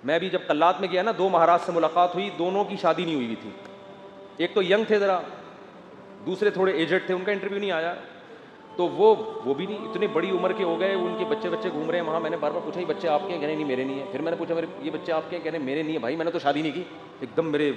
میں بھی جب قلات میں گیا نا، 2 مہاراج سے ملاقات ہوئی، دونوں کی شادی نہیں ہوئی تھی. ایک تو ینگ تھے ذرا، دوسرے تھوڑے ایجڈ تھے، ان کا انٹرویو نہیں آیا. تو وہ بھی نہیں، اتنے بڑی عمر کے ہو گئے، ان کے بچے گھوم رہے ہیں وہاں. میں نے بار بار پوچھا یہ بچے آپ کے ہیں؟ کہنے نہیں میرے نہیں ہیں. پھر میں نے پوچھا یہ بچے آپ کے ہیں؟ کہنے میرے نہیں ہیں. بھائی میں نے تو شادی نہیں کی. ایک دم میرے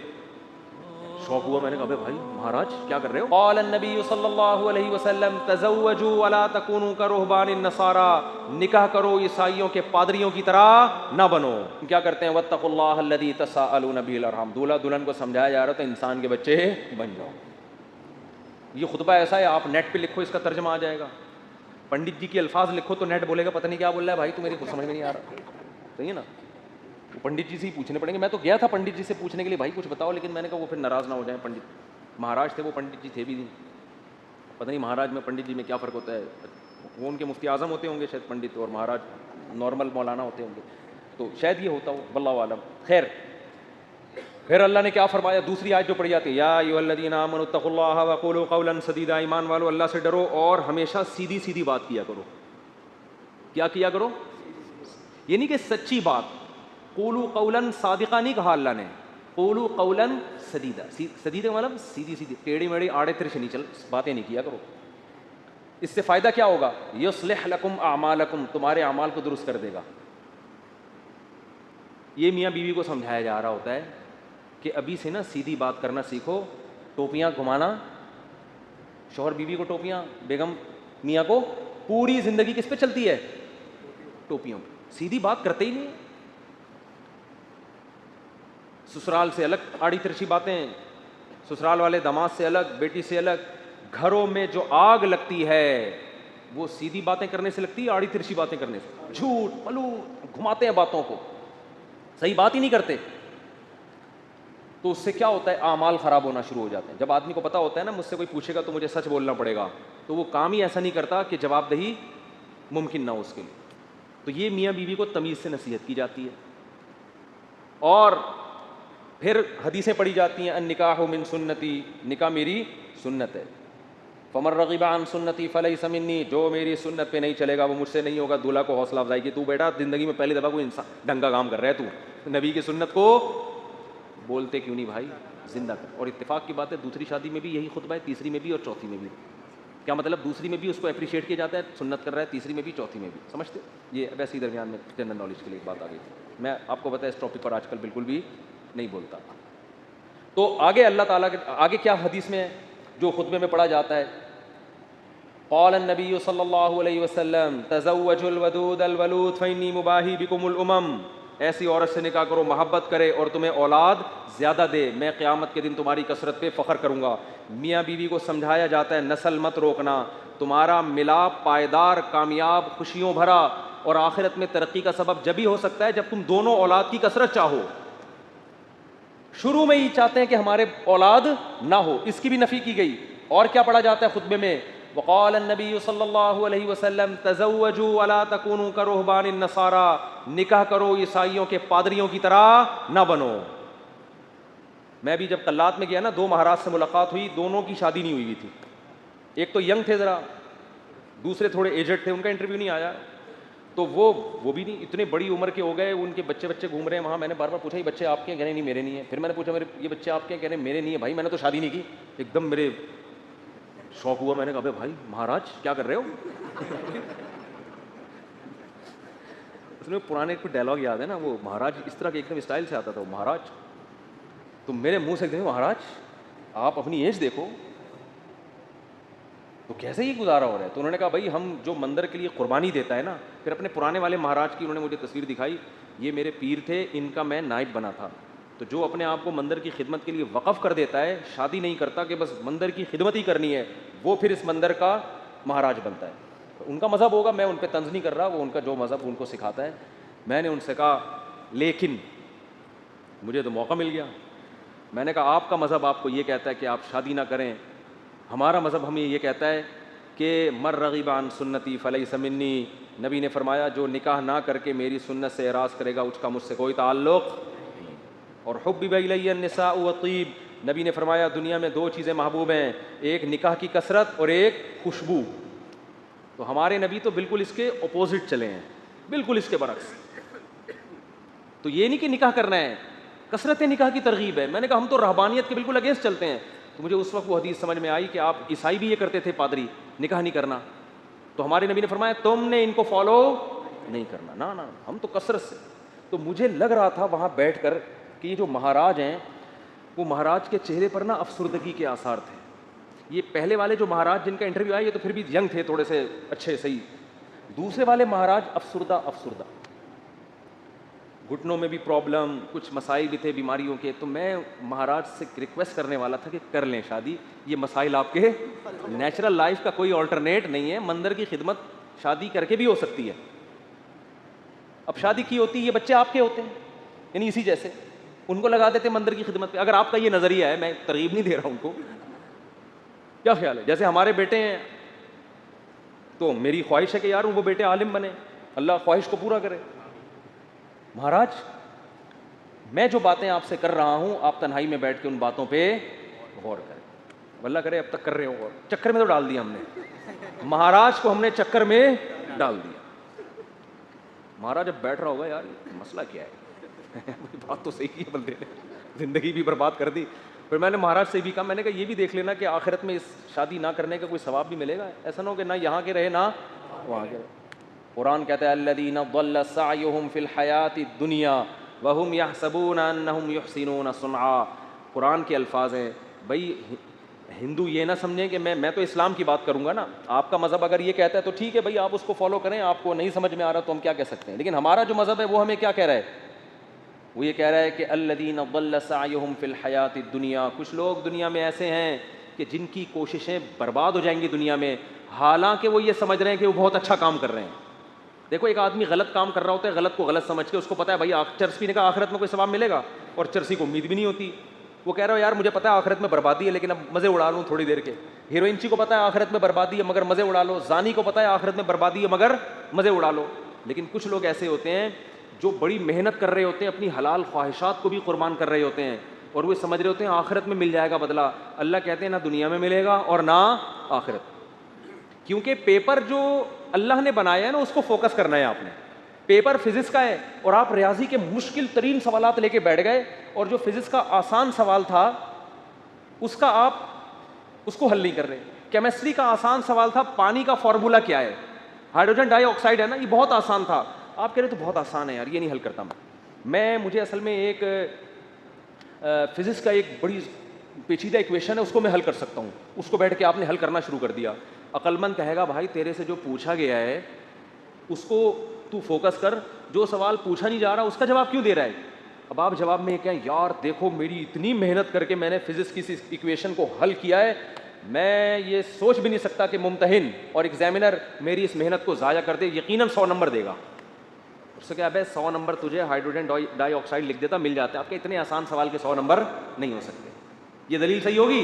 شوق ہوا. میں نے کہا بھائی مہاراج کیا کر رہے ہو؟ قال النبی صلی اللہ علیہ وسلم تزوجوا ولا تکونوا کرہبان النصارى، نکاح کرو عیسائیوں کے پادریوں کی طرح نہ بنو. کیا کرتے ہیں؟ واتقوا اللہ الذی تساءلون به الارحام، دولہا دلہن کو سمجھایا جا رہا ہے تو انسان کے بچے بن جاؤ. یہ خطبہ ایسا ہے، آپ نیٹ پہ لکھو اس کا ترجمہ آ جائے گا. پنڈت جی کے الفاظ لکھو تو نیٹ بولے گا پتہ نہیں کیا بول رہا ہے بھائی، تو میری کچھ سمجھ میں نہیں آ رہا. صحیح ہے نا؟ وہ پنڈت جی سے ہی پوچھنے پڑیں گے. میں تو گیا تھا پنڈت جی سے پوچھنے کے لیے بھائی کچھ بتاؤ، لیکن میں نے کہا وہ پھر ناراض نہ ہو جائیں. پنڈت مہاراج تھے وہ، پنڈت جی تھے بھی نہیں. پتہ نہیں مہاراج میں پنڈت جی میں کیا فرق ہوتا ہے. وہ ان کے مفتی اعظم ہوتے ہوں گے شاید پنڈت، اور مہاراج نارمل مولانا ہوتے ہوں گے، تو شاید یہ ہوتا ہو، واللہ عالم. خیر، پھر اللہ نے کیا فرمایا؟ دوسری آیت جو پڑھی جاتی ہے، یا ایھا الذین آمنوا اتقوا اللہ وقولوا قولا سدیدا، ایمان والو اللہ سے ڈرو اور ہمیشہ سیدھی سیدھی بات کیا کرو. کیا کیا کرو؟ یہ نہیں کہ سچی بات. قولوا قولا صادقا نہیں کہا اللہ نے، قولوا قولا سدیدا. سدیدا مطلب سیدھی سیدھی، ٹیڑھی میڑھی آڑے ترچ نہیں باتیں نہیں کیا کرو. اس سے فائدہ کیا ہوگا؟ یصلح لکم اعمالکم، تمہارے اعمال کو درست کر دے گا. یہ میاں بیوی کو سمجھایا جا رہا ہوتا ہے کہ ابھی سے نا سیدھی بات کرنا سیکھو. ٹوپیاں گھمانا، شوہر بیوی کو ٹوپیاں، بیگم میاں کو، پوری زندگی کس پہ چلتی ہے؟ ٹوپیوں پہ. سیدھی بات کرتے ہی نہیں. سسرال سے الگ آڑی ترچھی باتیں، سسرال والے داماد سے الگ، بیٹی سے الگ. گھروں میں جو آگ لگتی ہے وہ سیدھی باتیں کرنے سے لگتی ہے، آڑی ترچھی باتیں کرنے سے. جھوٹ پلوٹ گھماتے ہیں باتوں کو، صحیح بات ہی نہیں کرتے. تو اس سے کیا ہوتا ہے؟ اعمال خراب ہونا شروع ہو جاتے ہیں. جب آدمی کو پتا ہوتا ہے نا مجھ سے کوئی پوچھے گا تو مجھے سچ بولنا پڑے گا، تو وہ کام ہی ایسا نہیں کرتا کہ جواب دہی ممکن نہ ہو اس کے لیے. تو یہ میاں بیوی کو تمیز سے نصیحت کی جاتی ہے. اور پھر حدیثیں پڑھی جاتی ہیں، النکاح من سنتی، نکاح میری سنت ہے. فمن رغب عن سنتی فلیس منی، جو میری سنت پہ نہیں چلے گا وہ مجھ سے نہیں ہوگا. دولہا کو حوصلہ افزائی کی، تو بیٹا زندگی میں پہلی دفعہ کوئی انسان ڈھنگ کا کام کر رہا ہے، تو نبی کی سنت کو بولتے کیوں نہیں بھائی، زندہ کر. اور اتفاق کی بات ہے دوسری شادی میں بھی یہی خطبہ ہے، تیسری میں بھی اور چوتھی میں بھی. کیا مطلب؟ دوسری میں بھی اس کو اپریشیٹ کیا جاتا ہے، سنت کر رہا ہے، تیسری میں بھی چوتھی میں بھی. سمجھتے؟ یہ ویسے ہی درمیان میں جنرل نالج کے لیے ایک بات آ گئی تھی. میں آپ کو پتا ہے اس ٹاپک پر آج کل بالکل بھی نہیں بولتا. تو آگے اللہ تعالیٰ کے آگے کیا حدیث میں جو خطبے میں پڑھا جاتا ہے، قال النبی صلی اللہ علیہ وسلم تزوجوا الودود الولود فانی مباہی بکم الامم، ایسی عورت سے نکاح کرو محبت کرے اور تمہیں اولاد زیادہ دے، میں قیامت کے دن تمہاری کثرت پہ فخر کروں گا. میاں بیوی کو سمجھایا جاتا ہے نسل مت روکنا، تمہارا ملاپ پائیدار، کامیاب، خوشیوں بھرا اور آخرت میں ترقی کا سبب جبھی ہو سکتا ہے جب تم دونوں اولاد کی کثرت چاہو. شروع میں ہی چاہتے ہیں کہ ہمارے اولاد نہ ہو، اس کی بھی نفی کی گئی. اور کیا پڑھا جاتا ہے خطبے میں؟ وقال النبی صلی اللہ علیہ وسلم تزوجوا ولا تکونوا کرہبان النصارى، نکاح کرو عیسائیوں کے پادریوں کی طرح نہ بنو. میں بھی جب قلات میں گیا نا، 2 مہاراج سے ملاقات ہوئی، دونوں کی شادی نہیں ہوئی تھی. ایک تو ینگ تھے ذرا، دوسرے تھوڑے ایجڈ تھے، ان کا انٹرویو نہیں آیا. تو وہ بھی نہیں، اتنے بڑی عمر کے ہو گئے، ان کے بچے گھوم رہے ہیں وہاں. میں نے بار بار پوچھا یہ بچے آپ کے ہیں؟ کہنے نہیں میرے نہیں ہیں. پھر میں نے پوچھا یہ بچے آپ کے ہیں؟ کہنے میرے نہیں ہیں. بھائی میں نے تو شادی نہیں کی. ایک دم میرے شوق ہوا. میں نے کہا بھائی مہاراج کیا کر رہے ہو؟ اس میں پرانے کوئی ڈائلاگ یاد ہے نا، وہ مہاراج اس طرح کے ایک دم اسٹائل سے آتا تھا، وہ مہاراج. تو میرے منہ سے مہاراج آپ اپنی ایج دیکھو، تو کیسے ہی گزارا ہو رہا ہے. تو انہوں نے کہا بھائی ہم جو مندر کے لیے قربانی دیتا ہے نا. پھر اپنے پرانے والے مہاراج کی انہوں نے مجھے تصویر دکھائی، یہ میرے پیر تھے، ان کا میں نائب بنا تھا. تو جو اپنے آپ کو مندر کی خدمت کے لیے وقف کر دیتا ہے، شادی نہیں کرتا کہ بس مندر کی خدمت ہی کرنی ہے، وہ پھر اس مندر کا مہاراج بنتا ہے. ان کا مذہب ہوگا، میں ان پہ طنز نہیں کر رہا، وہ ان کا جو مذہب ان کو سکھاتا ہے. میں نے ان سے کہا لیکن مجھے تو موقع مل گیا. میں نے کہا آپ کا مذہب آپ کو یہ کہتا ہے کہ آپ شادی نہ کریں، ہمارا مذہب ہمیں یہ کہتا ہے کہ من رغب عن سنتی فلیس منی. نبی نے فرمایا جو نکاح نہ کر کے میری سنت سے اعراض کرے گا اس کا مجھ سے کوئی تعلق نہیں. اور حبب الی النساء والطیب، نبی نے فرمایا دنیا میں 2 چیزیں محبوب ہیں، ایک نکاح کی کثرت اور ایک خوشبو. تو ہمارے نبی تو بالکل اس کے اپوزٹ چلے ہیں، بالکل اس کے برعکس. تو یہ نہیں کہ نکاح کرنا ہے، کثرت نکاح کی ترغیب ہے. میں نے کہا ہم تو رہبانیت کے بالکل اگینسٹ چلتے ہیں. تو مجھے اس وقت وہ حدیث سمجھ میں آئی کہ آپ عیسائی بھی یہ کرتے تھے، پادری نکاح نہیں کرنا. تو ہمارے نبی نے فرمایا تم نے ان کو فالو نہیں کرنا، نہ ہم تو کثرت سے. تو مجھے لگ رہا تھا وہاں بیٹھ کر کہ یہ جو مہاراج ہیں وہ مہاراج کے چہرے پر نا افسردگی کے آثار تھے. یہ پہلے والے جو مہاراج جن کا انٹرویو آیا یہ تو پھر بھی ینگ تھے، تھوڑے سے اچھے صحیح. دوسرے والے مہاراج افسردہ، گھٹنوں میں بھی پرابلم، کچھ مسائل بھی تھے بیماریوں کے. تو میں مہاراج سے ریکویسٹ کرنے والا تھا کہ کر لیں شادی، یہ مسائل آپ کے نیچرل لائف کا کوئی آلٹرنیٹ نہیں ہے. مندر کی خدمت شادی کر کے بھی ہو سکتی ہے. اب شادی کی ہوتی ہے، یہ بچے آپ کے ہوتے ہیں، یعنی اسی جیسے ان کو لگا دیتے مندر کی خدمت پہ. اگر آپ کا یہ نظریہ ہے، میں ترغیب نہیں دے رہا ہوں ان کو، کیا خیال ہے؟ جیسے ہمارے بیٹے ہیں تو میری خواہش ہے کہ یار وہ بیٹے عالم بنے، اللہ خواہش کو پورا کرے. مہاراج میں جو باتیں آپ سے کر رہا ہوں آپ تنہائی میں بیٹھ کے ان باتوں پہ غور کریں. اللہ کرے اب تک کر رہے ہو غور. چکر میں تو ڈال دیا ہم نے، مہاراج کو ہم نے چکر میں ڈال دیا. مہاراج اب بیٹھ رہا ہوگا یار مسئلہ کیا ہے بات تو صحیح کی ہے، بندے نے زندگی بھی برباد کر دی. پھر میں نے مہاراج سے بھی کہا، میں نے کہا یہ بھی دیکھ لینا کہ آخرت میں اس شادی نہ کرنے کا کوئی ثواب بھی ملے گا. ایسا نہ ہو کہ نہ یہاں کے رہے نہ وہاں کے رہے. قرآن کہتا ہے الذین ضل سعیہم فی الحیاۃ الدنیا وہم یحسبون انہم یحسنون صنعا. قرآن کے الفاظ ہیں. بھائی ہندو یہ نہ سمجھیں کہ میں تو اسلام کی بات کروں گا نا، آپ کا مذہب اگر یہ کہتا ہے تو ٹھیک ہے بھائی آپ اس کو فالو کریں، آپ کو نہیں سمجھ میں آ رہا تو ہم کیا کہہ سکتے ہیں. لیکن ہمارا جو مذہب ہے وہ ہمیں کیا کہہ رہا ہے؟ وہ یہ کہہ رہا ہے کہ الذین ضل سعیہم فی الحیاۃ الدنیا. کچھ لوگ دنیا میں ایسے ہیں کہ جن کی کوششیں برباد ہو جائیں گی دنیا میں، حالانکہ وہ یہ سمجھ رہے ہیں کہ وہ بہت اچھا کام کر رہے ہیں. دیکھو ایک آدمی غلط کام کر رہا ہوتا ہے، غلط کو غلط سمجھ کے، اس کو پتا ہے بھائی چرس پینے کا آخرت میں کوئی ثواب ملے گا، اور چرسی کو امید بھی نہیں ہوتی. وہ کہہ رہا ہے یار مجھے پتا ہے آخرت میں بربادی ہے لیکن اب مزے اڑا لوں تھوڑی دیر کے. ہیروئنچی کو پتا ہے آخرت میں بربادی ہے مگر مزے اڑا لو. زانی کو پتا ہے آخرت میں بربادی ہے مگر مزے اڑا لو. لیکن کچھ لوگ ایسے ہوتے ہیں جو بڑی محنت کر رہے ہوتے ہیں، اپنی حلال خواہشات کو بھی قربان کر رہے ہوتے ہیں، اور وہ سمجھ رہے ہوتے ہیں آخرت میں مل جائے گا بدلہ. اللہ کہتے ہیں نہ دنیا میں ملے گا اور نہ آخرت. کیونکہ پیپر جو اللہ نے بنایا ہے نا اس کو فوکس کرنا ہے آپ نے. پیپر فزکس کا ہے اور آپ ریاضی کے مشکل ترین سوالات لے کے بیٹھ گئے، اور جو فزکس کا آسان سوال تھا اس کا آپ اس کو حل نہیں کر رہے. کیمسٹری کا آسان سوال تھا پانی کا فارمولا کیا ہے، ہائیڈروجن ڈائی آکسائڈ ہے نا، یہ بہت آسان تھا. آپ کہہ رہے تو بہت آسان ہے یار یہ نہیں حل کرتا مجھے اصل میں ایک فزکس کا ایک بڑی پیچیدہ ایکویشن ہے اس کو میں حل کر سکتا ہوں. اس کو بیٹھ کے آپ نے حل کرنا شروع کر دیا. عقل مند کہے گا بھائی تیرے سے جو پوچھا گیا ہے اس کو تو فوکس کر، جو سوال پوچھا نہیں جا رہا اس کا جواب کیوں دے رہا ہے. اب آپ جواب میں کہیں یار دیکھو میری اتنی محنت کر کے میں نے فزکس کی اس ایکویشن کو حل کیا ہے، میں یہ سوچ بھی نہیں سکتا کہ ممتحن اور ایگزامینر میری اس محنت کو ضائع کر دے، یقیناً 100 نمبر دے گا. اس سے کیا ہے 100 نمبر تجھے ہائیڈروجن ڈائی آکسائڈ لکھ دیتا مل جاتا ہے. آپ کے اتنے آسان سوال کے 100 نمبر نہیں ہو سکتے. یہ دلیل صحیح ہوگی؟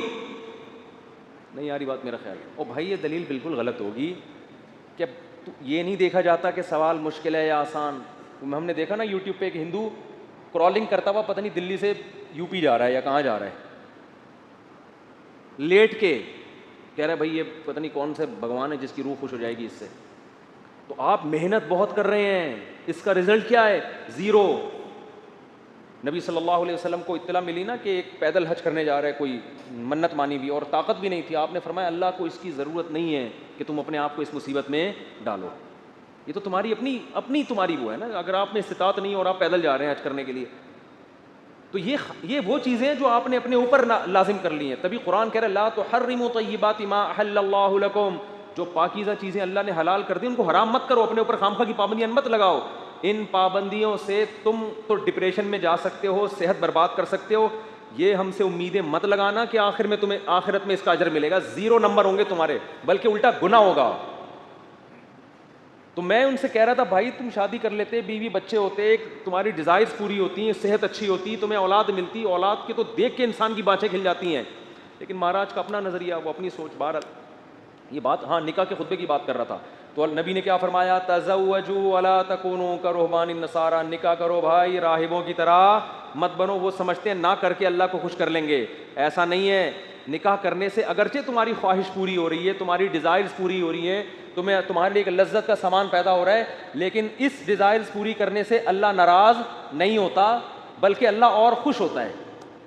نہیں یاری بات میرا خیال ہے. اور بھائی یہ دلیل بالکل غلط ہوگی کہ یہ نہیں دیکھا جاتا کہ سوال مشکل ہے یا آسان. ہم نے دیکھا نا یوٹیوب پہ ایک ہندو کرالنگ کرتا ہوا پتہ نہیں دلی سے یو پی جا رہا ہے یا کہاں جا رہا ہے، لیٹ کے کہہ رہا ہے بھائی یہ پتہ نہیں کون سے بھگوان ہے جس کی روح خوش ہو جائے گی اس سے. تو آپ محنت بہت کر رہے ہیں، اس کا رزلٹ کیا ہے؟ زیرو. نبی صلی اللہ علیہ وسلم کو اطلاع ملی نا کہ ایک پیدل حج کرنے جا رہا ہے کوئی، منت مانی بھی اور طاقت بھی نہیں تھی. آپ نے فرمایا اللہ کو اس کی ضرورت نہیں ہے کہ تم اپنے آپ کو اس مصیبت میں ڈالو. یہ تو تمہاری اپنی تمہاری وہ ہے نا، اگر آپ میں استطاعت نہیں اور آپ پیدل جا رہے ہیں حج کرنے کے لیے تو یہ وہ چیزیں ہیں جو آپ نے اپنے اوپر لازم کر لی ہیں. تبھی قرآن کہہ رہا ہے لا تحرموا طیبات ما احل اللہ لکم، جو پاکیزہ چیزیں اللہ نے حلال کر دی ان کو حرام مت کرو، اپنے اوپر خامخواہ کی پابندیاں مت لگاؤ. ان پابندیوں سے تم تو ڈپریشن میں جا سکتے ہو، صحت برباد کر سکتے ہو. یہ ہم سے امیدیں مت لگانا کہ آخر میں تمہیں آخرت میں اس کا اجر ملے گا. 0 نمبر ہوں گے تمہارے، بلکہ الٹا گناہ ہوگا. تو میں ان سے کہہ رہا تھا بھائی تم شادی کر لیتے، بیوی بچے ہوتے، ایک تمہاری ڈیزائرز پوری ہوتی ہیں، صحت اچھی ہوتی، تمہیں اولاد ملتی، اولاد کے تو دیکھ کے انسان کی بانچیں کھل جاتی ہیں. لیکن مہاراج کا اپنا نظریہ، وہ اپنی سوچ. بہر یہ بات ہاں نکاح کے خطبے کی بات کر رہا تھا تو نبی نے کیا فرمایا؟ تزوجوا ولا تکونوا کرہبان النصارى، نکاح کرو بھائی راہبوں کی طرح مت بنو. وہ سمجھتے ہیں نہ کر کے اللہ کو خوش کر لیں گے، ایسا نہیں ہے. نکاح کرنے سے اگرچہ تمہاری خواہش پوری ہو رہی ہے, تمہاری ڈیزائرز پوری ہو رہی ہیں, تمہارے لیے ایک لذت کا سامان پیدا ہو رہا ہے, لیکن اس ڈیزائرز پوری کرنے سے اللہ ناراض نہیں ہوتا, بلکہ اللہ اور خوش ہوتا ہے,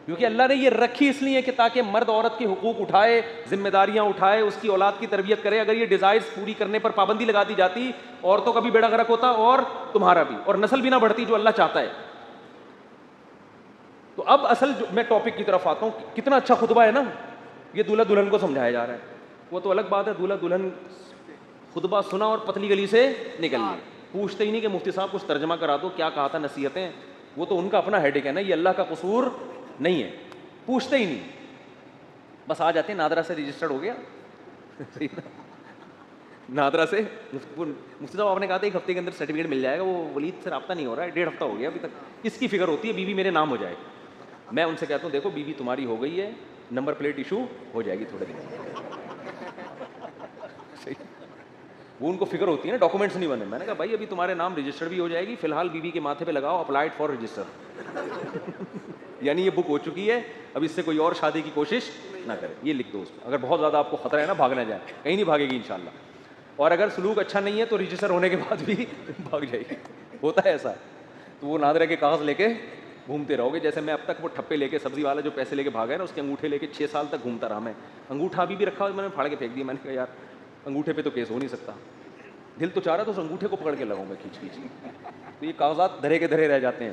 کیونکہ اللہ نے یہ رکھی اس لیے کہ تاکہ مرد عورت کے حقوق اٹھائے, ذمہ داریاں اٹھائے, اس کی اولاد کی تربیت کرے. اگر یہ ڈیزائرز پوری کرنے پر پابندی لگا دی جاتی, عورتوں کا بھی بیڑا غرق ہوتا اور تمہارا بھی, اور نسل بھی نہ بڑھتی جو اللہ چاہتا ہے. تو اب اصل جو میں ٹاپک کی طرف آتا ہوں, کتنا اچھا خطبہ ہے نا, یہ دولہا دلہن کو سمجھایا جا رہا ہے. وہ تو الگ بات ہے, دولہا دلہن خطبہ سنا اور پتلی گلی سے نکل لیے, پوچھتے ہی نہیں کہ مفتی صاحب کچھ ترجمہ کرا دو, کیا کہا تھا, نصیحتیں. وہ تو ان کا اپنا ہیڈک ہے نا, یہ اللہ کا قصور نہیں ہے, پوچھتے ہی نہیں, بس آ جاتے ہیں نادرا سے رجسٹرڈ ہو گیا. نادرا سے مفتی صاحب آپ نے کہا تھا ایک ہفتے کے اندر سرٹیفکیٹ مل جائے گا, وہ ولید سے رابطہ نہیں ہو رہا ہے, 1.5 ہفتہ ہو گیا ابھی تک. اس کی فکر ہوتی ہے بیوی میرے نام ہو جائے. میں ان سے کہتا ہوں دیکھو بیوی تمہاری ہو گئی ہے, نمبر پلیٹ ایشو ہو جائے گی تھوڑے دن. وہ ان کو فکر ہوتی ہے نا, ڈاکومنٹس نہیں بنے. میں نے کہا بھائی ابھی تمہارے نام رجسٹر بھی ہو جائے گی, فی الحال بیوی کے ماتھے پہ لگاؤ اپلائڈ فار رجسٹر. یعنی یہ بک ہو چکی ہے, اب اس سے کوئی اور شادی کی کوشش نہ کرے, یہ لکھ دو اس پہ. اگر بہت زیادہ آپ کو خطرہ ہے نا, بھاگ نہ جائے, کہیں نہیں بھاگے گی انشاءاللہ. اور اگر سلوک اچھا نہیں ہے تو رجسٹر ہونے کے بعد بھی بھاگ جائے گی, ہوتا ہے ایسا. تو وہ نادرہ کے کاغذ لے کے گھومتے رہو گے. جیسے میں اب تک وہ ٹھپے لے کے, سبزی والا جو پیسے لے کے بھاگا ہے نا, اس کے انگوٹھے لے کے 6 سال تک گھومتا رہا میں. انگوٹھا ابھی بھی رکھا, میں نے پھاڑ کے پھینک دیا. میں نے کہا یار انگوٹھے پہ تو کیس ہو نہیں سکتا, دل تو چاہ رہا تو اس انگوٹھے کو پکڑ کے لگاؤں میں کھینچ کھینچ. تو یہ کاغذات دھرے کے دھرے رہ جاتے ہیں.